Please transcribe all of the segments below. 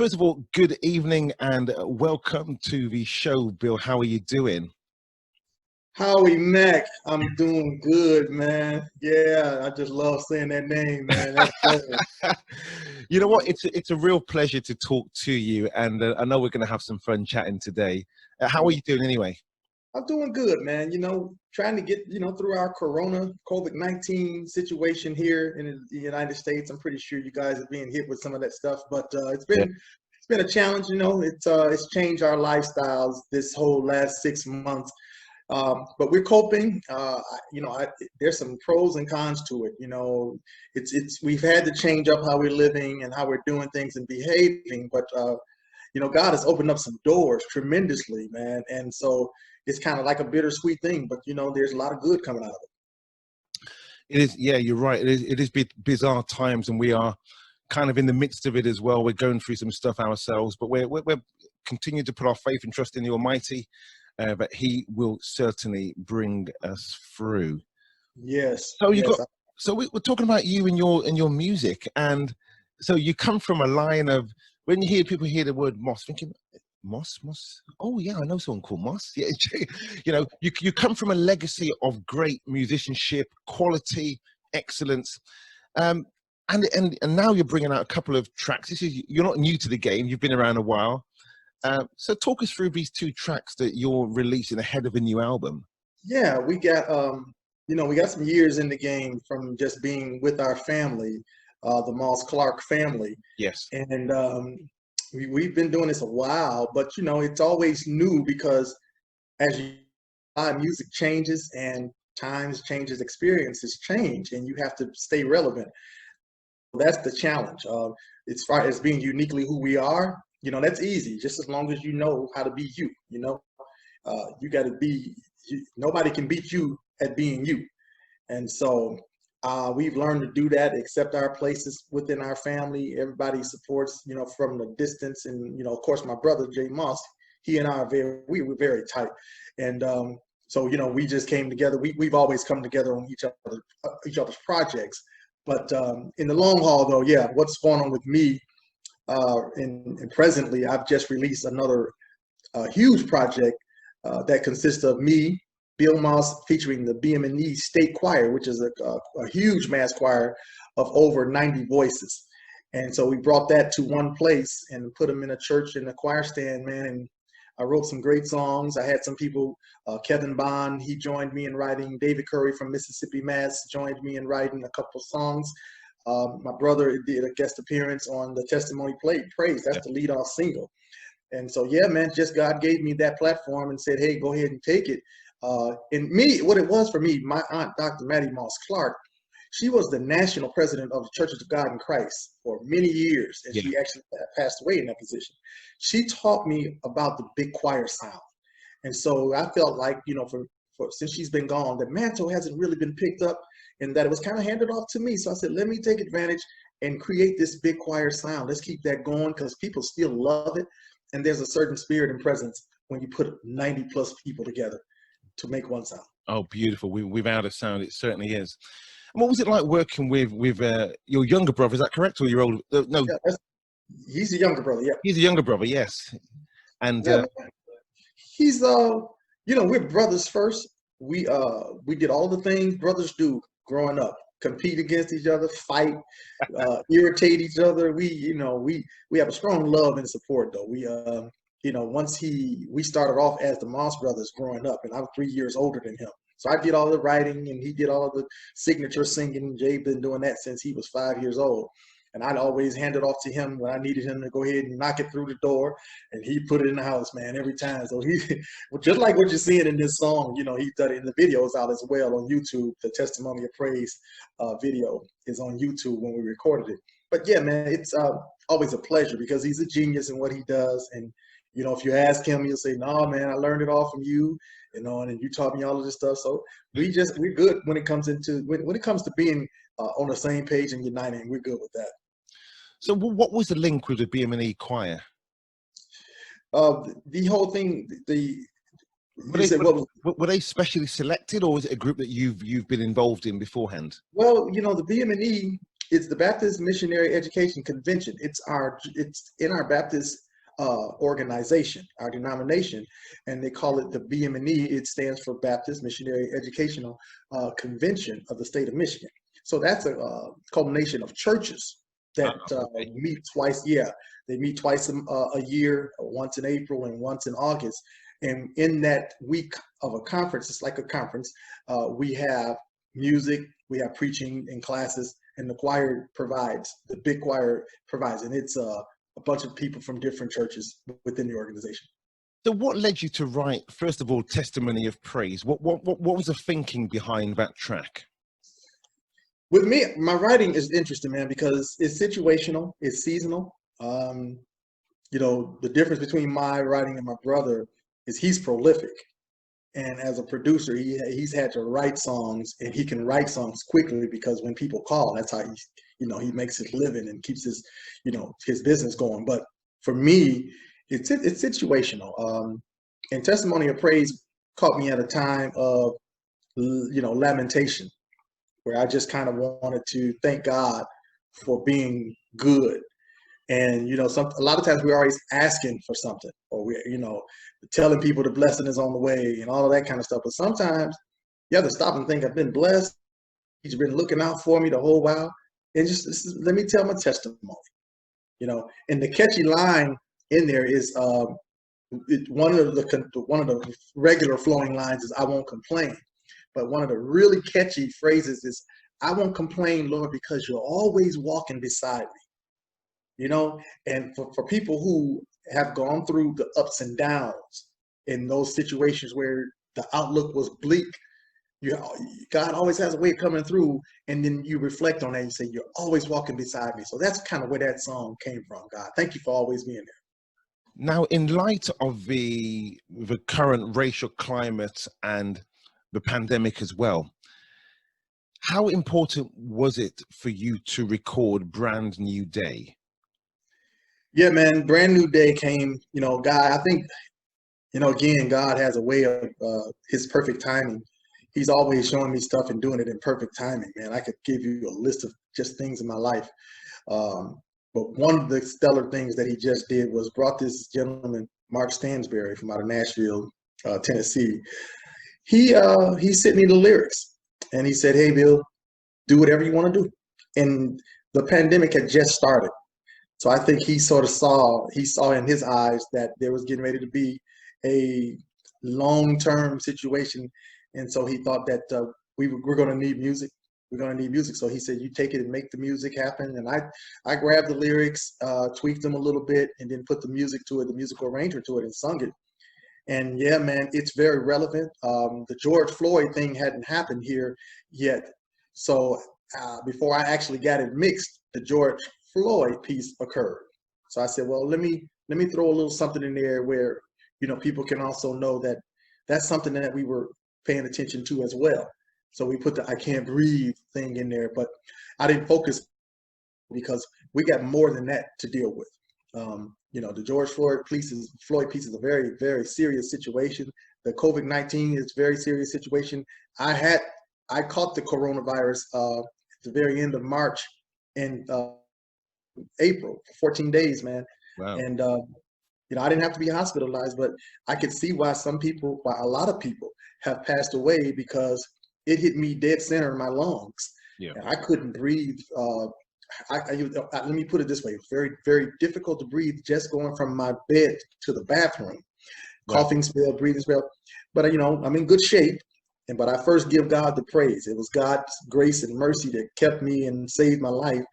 First of all, good evening and welcome to the show, Bill. How are you doing? Howie Mack, I'm doing good, man. Yeah, I just love saying that name, man. That's good. You know what? It's a real pleasure to talk to you, and I know we're going to have some fun chatting today. How are you doing anyway? I'm doing good, man. Trying to get, through our COVID-19 situation here in the United States. I'm pretty sure you guys are being hit with some of that stuff, but Yeah. it's been a challenge. It's changed our lifestyles this whole last 6 months. But we're coping. There's some pros and cons to it. We've had to change up how we're living and how we're doing things and behaving. But God has opened up some doors tremendously, man. And so it's kind of like a bittersweet thing. But there's a lot of good coming out of it. It is. Yeah, you're right. It is bizarre times, and we are kind of in the midst of it as well. We're going through some stuff ourselves, but we're continuing to put our faith and trust in the Almighty. But He will certainly bring us through. Yes. So yes. we're talking about you and your music, and so you come from a line of, when people hear the word Moss, thinking Moss. Oh yeah, I know someone called Moss. Yeah, you come from a legacy of great musicianship, quality, excellence, and now you're bringing out a couple of tracks. You're not new to the game. You've been around a while. So talk us through these two tracks that you're releasing ahead of a new album. Yeah, we got we got some years in the game from just being with our family, the Moss Clark family. Yes. And we've been doing this a while, but it's always new because as music changes and times changes, experiences change, and you have to stay relevant. That's the challenge. As far as being uniquely who we are, that's easy. Just as long as you know how to be you. You got to be. Nobody can beat you at being you. And so we've learned to do that, accept our places within our family. Everybody supports, from the distance. And, of course, my brother, Jay Moss, he and I we were very tight. And so, we just came together. We've always come together on each other's projects. But in the long haul, though, yeah, what's going on with me? And presently, I've just released another huge project that consists of me, Bill Moss, featuring the BM&E State Choir, which is a huge mass choir of over 90 voices. And so we brought that to one place and put them in a church in a choir stand, man. And I wrote some great songs. I had some people, Kevin Bond, he joined me in writing. David Curry from Mississippi Mass joined me in writing a couple songs. My brother did a guest appearance on the Testimony Praise. That's the lead-off single. And so, yeah, man, just God gave me that platform and said, hey, go ahead and take it. And what it was for me, my aunt, Dr. Mattie Moss Clark, she was the national president of the Churches of God in Christ for many years, and she actually passed away in that position. She taught me about the big choir sound. And so I felt like, since she's been gone, the mantle hasn't really been picked up, and that it was kind of handed off to me. So I said, let me take advantage and create this big choir sound. Let's keep that going because people still love it. And there's a certain spirit and presence when you put 90 plus people together to make one sound. Oh, beautiful. Without a sound, it certainly is. And what was it like working with your younger brother? Is that correct? Or your older? No. Yeah, he's a younger brother, yeah. He's a younger brother, yes. And he's we're brothers first. We did all the things brothers do growing up. Compete against each other, fight, irritate each other. We have a strong love and support though. We started off as the Moss brothers growing up, and I'm 3 years older than him. So I did all the writing and he did all of the signature singing. Jay been doing that since he was 5 years old. And I'd always hand it off to him when I needed him to go ahead and knock it through the door. And he put it in the house, man, every time. So just like what you're seeing in this song, he done it in the videos out as well on YouTube. The Testimony of Praise video is on YouTube when we recorded it. But yeah, man, it's always a pleasure because he's a genius in what he does. And, if you ask him, he'll say, no, man, I learned it all from you, and you taught me all of this stuff. So we're good when it comes to being on the same page and uniting. We're good with that. So what was the link with the BM&E choir? The whole thing, were they specially selected, or was it a group that you've been involved in beforehand? Well, the BM&E, It's the Baptist Missionary Education Convention. It's in our Baptist organization, our denomination, and they call it the BME. It stands for Baptist Missionary Educational Convention of the state of Michigan. So that's a culmination of churches that Okay. meet twice. Yeah, they meet twice a year, once in April and once in August. And in that week of a conference, it's like a conference, we have music, we have preaching and classes, and the big choir provides, and it's a bunch of people from different churches within the organization. So what led you to write, first of all, Testimony of Praise? What was the thinking behind that track? With me, my writing is interesting, man, because it's situational, it's seasonal. The difference between my writing and my brother is he's prolific. And as a producer, he's had to write songs, and he can write songs quickly because when people call, that's how he makes his living and keeps his business going. But for me, it's situational. And Testimony of Praise caught me at a time of lamentation, where I just kind of wanted to thank God for being good. And a lot of times we're always asking for something, or we're telling people the blessing is on the way and all of that kind of stuff. But sometimes you have to stop and think, I've been blessed. He's been looking out for me the whole while. And let me tell my testimony. And the catchy line in there is one of the regular flowing lines is, I won't complain. But one of the really catchy phrases is, I won't complain, Lord, because you're always walking beside me. And for people who have gone through the ups and downs in those situations where the outlook was bleak, God always has a way of coming through, and then you reflect on that and you say, you're always walking beside me. So that's kind of where that song came from. God, thank you for always being there. Now, in light of the current racial climate and the pandemic as well, how important was it for you to record Brand New Day? Yeah, man, Brand New Day came, God, I think, again, God has a way of his perfect timing. He's always showing me stuff and doing it in perfect timing, man. I could give you a list of just things in my life. But one of the stellar things that he just did was brought this gentleman, Mark Stansberry, from out of Nashville, Tennessee. He sent me the lyrics, and he said, hey, Bill, do whatever you want to do. And the pandemic had just started. So I think he saw in his eyes that there was getting ready to be a long-term situation. And so he thought that we're going to need music. We're going to need music. So he said, you take it and make the music happen. And I grabbed the lyrics, tweaked them a little bit, and then put the music to it, the musical arrangement to it, and sung it. And yeah, man, it's very relevant. The George Floyd thing hadn't happened here yet. So before I actually got it mixed, the George Floyd piece occurred. So I said, well, let me throw a little something in there where people can also know that that's something that we were paying attention to as well. So we put the I Can't Breathe thing in there, but I didn't focus because we got more than that to deal with. The George Floyd piece is a very, very serious situation. The COVID-19 is a very serious situation. I caught the coronavirus at the very end of March and April, 14 days, man. Wow. And I didn't have to be hospitalized, but I could see why a lot of people have passed away, because it hit me dead center in my lungs. Yeah. And I couldn't breathe. Let me put it this way: it's very, very difficult to breathe just going from my bed to the bathroom. Right. Coughing spell, breathing spell. But I'm in good shape. But I first give God the praise. It was God's grace and mercy that kept me and saved my life,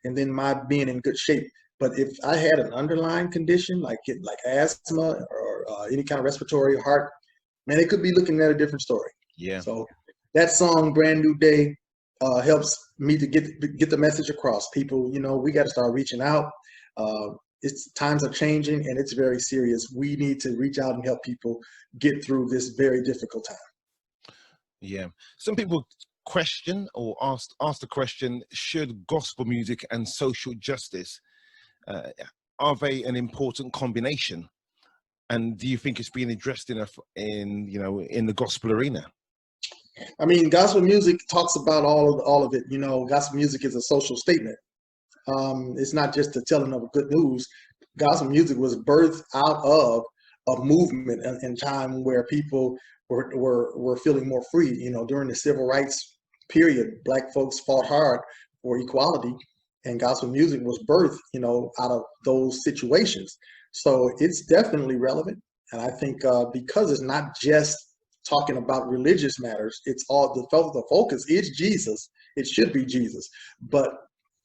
and then my being in good shape. But if I had an underlying condition like asthma or any kind of respiratory heart, man, it could be looking at a different story. Yeah. So that song, Brand New Day, helps me to get the message across. People, we got to start reaching out. Times are changing, and it's very serious. We need to reach out and help people get through this very difficult time. Yeah. Some people question or ask the question, should gospel music and social justice, are they an important combination? And do you think it's being addressed in the gospel arena? I mean, gospel music talks about all of it. You know, gospel music is a social statement. It's not just the telling of good news. Gospel music was birthed out of a movement in time where people were feeling more free. You know, during the civil rights period, Black folks fought hard for equality, and gospel music was birthed, you know, out of those situations. So it's definitely relevant, and I think because it's not just talking about religious matters, it's all the focus is Jesus. It should be Jesus, but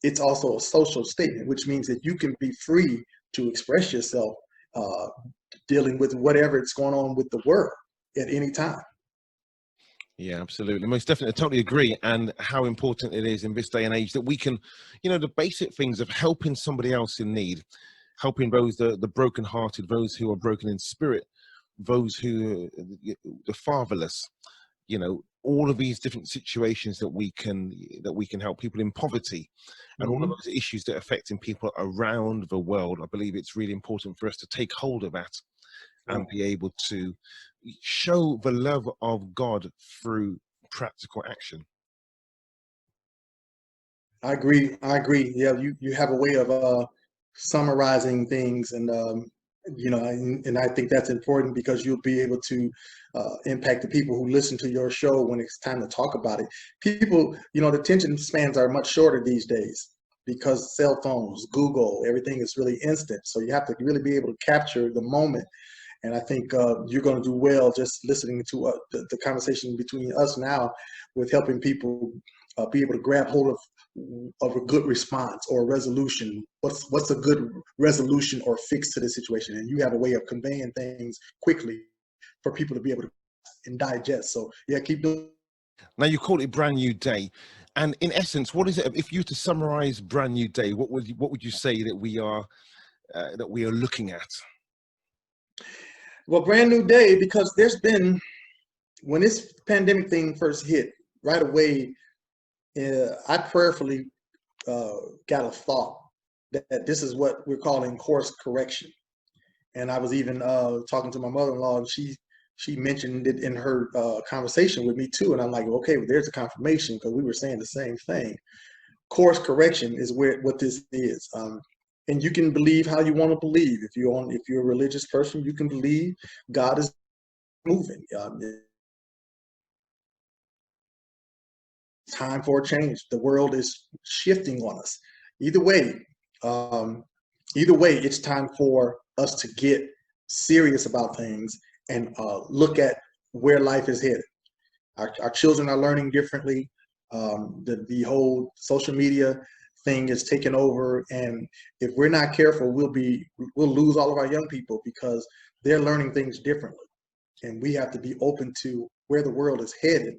it's also a social statement, which means that you can be free to express yourself, uh, dealing with whatever it's going on with the world at any time. Yeah, absolutely. Most definitely. I totally agree. And how important it is in this day and age that we can, you know, the basic things of helping somebody else in need, helping those, the brokenhearted, those who are broken in spirit, those who, the fatherless, you know, all of these different situations that we can help people in poverty and all of Hmm. those issues that are affecting people around the world. I believe it's really important for us to take hold of that Yeah. and be able to show the love of God through practical action. I agree. I agree. Yeah, you have a way of summarizing things, and you know, and I think that's important because you'll be able to impact the people who listen to your show when it's time to talk about it. People, you know, the attention spans are much shorter these days because cell phones, Google, everything is really instant. So you have to really be able to capture the moment. And I think you're going to do well just listening to the conversation between us now, with helping people be able to grab hold of a good response or a resolution. What's a good resolution or fix to the situation? And you have a way of conveying things quickly for people to be able to and digest. So yeah, keep doing. Now you call it Brand New Day, and in essence, what is it? If you were to summarize Brand New Day, what would you say that we are looking at? Well, brand new day, because there's been, when this pandemic thing first hit, right away, I prayerfully uh, got a thought that this is what we're calling course correction. And I was even talking to my mother-in-law, and she mentioned it in her conversation with me too. And I'm like, okay, well, there's a confirmation because we were saying the same thing. Course correction is what this is. And you can believe how you want to believe. If you're a religious person, you can believe God is moving. Time for a change. The world is shifting on us. Either way, um, either way, it's time for us to get serious about things and look at where life is headed. Our children are learning differently. The whole social media thing is taking over, and if we're not careful, we'll lose all of our young people because they're learning things differently, and we have to be open to where the world is headed,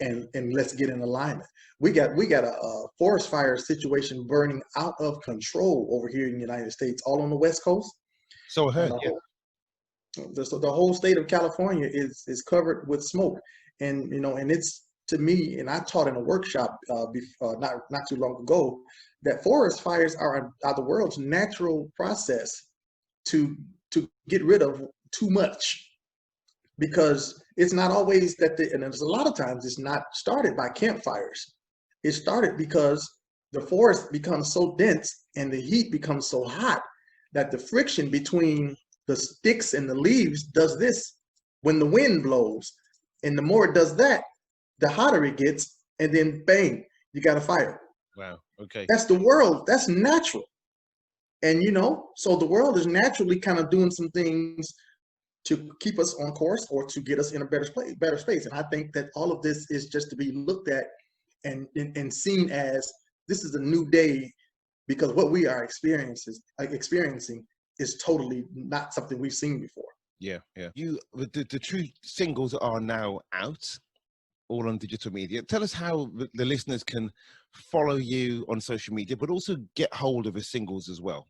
and let's get in alignment. We got a forest fire situation burning out of control over here in the United States, all on the West Coast. So I And heard, yeah. the whole state of California is covered with smoke, and you know, and it's, to me, and I taught in a workshop not too long ago, that forest fires are the world's natural process to get rid of too much, because it's not always that and there's a lot of times it's not started by campfires. It started because the forest becomes so dense and the heat becomes so hot that the friction between the sticks and the leaves does this when the wind blows. And the more it does that, the hotter it gets, and then bang, you got a fire. Wow. Okay. That's the world. That's natural. And you know, so the world is naturally kind of doing some things to keep us on course or to get us in a better space. And I think that all of this is just to be looked at and seen as this is a new day, because what we are experiencing is totally not something we've seen before. Yeah, yeah. The true singles are now out, all on digital media. Tell us how the listeners can follow you on social media, but also get hold of the singles as well.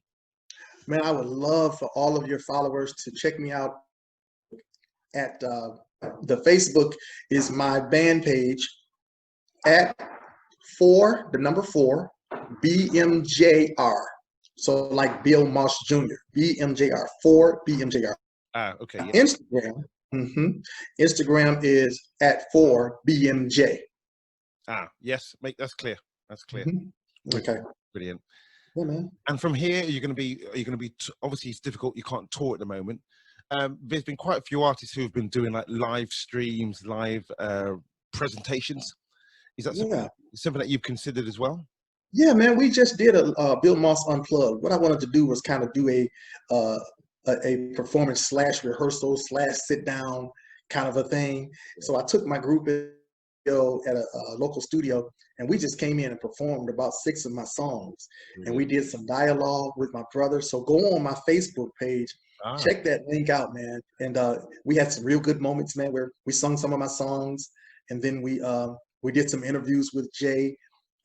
Man, I would love for all of your followers to check me out at the Facebook is my band page at the number four, BMJR. So like Bill Moss Jr., BMJR, 4 BMJR. Ah, okay, yeah. Instagram, Instagram is at 4BMJ. Ah, yes, make that's clear. That's clear. Okay. Brilliant. Yeah, man. And from here, are you going to be? Obviously, it's difficult. You can't tour at the moment. There's been quite a few artists who have been doing like live streams, live presentations. Is that something that you've considered as well? Yeah, man. We just did a Bill Moss Unplugged. What I wanted to do was kind of do a performance slash rehearsal slash sit down kind of a thing. So I took my group at a local studio, and we just came in and performed about 6 of my songs. And we did some dialogue with my brother. So go on my Facebook page, check that link out, man. And we had some real good moments, man, where we sung some of my songs, and then we did some interviews with Jay,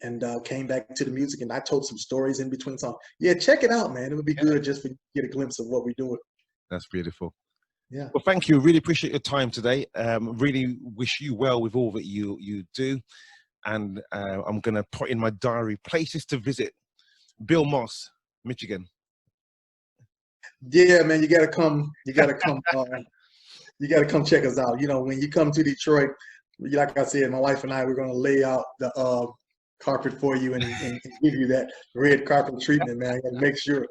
and came back to the music, and I told some stories in between songs. Yeah, check it out, man. It would be good just to get a glimpse of what we're doing. That's beautiful. Yeah. Well, thank you. Really appreciate your time today. Really wish you well with all that you do. And I'm going to put in my diary places to visit. Bill Moss, Michigan. Yeah, man, you gotta come. You gotta come. You gotta come check us out. You know, when you come to Detroit, like I said, my wife and I, we're gonna lay out the carpet for you and give you that red carpet treatment, man. I gotta make sure.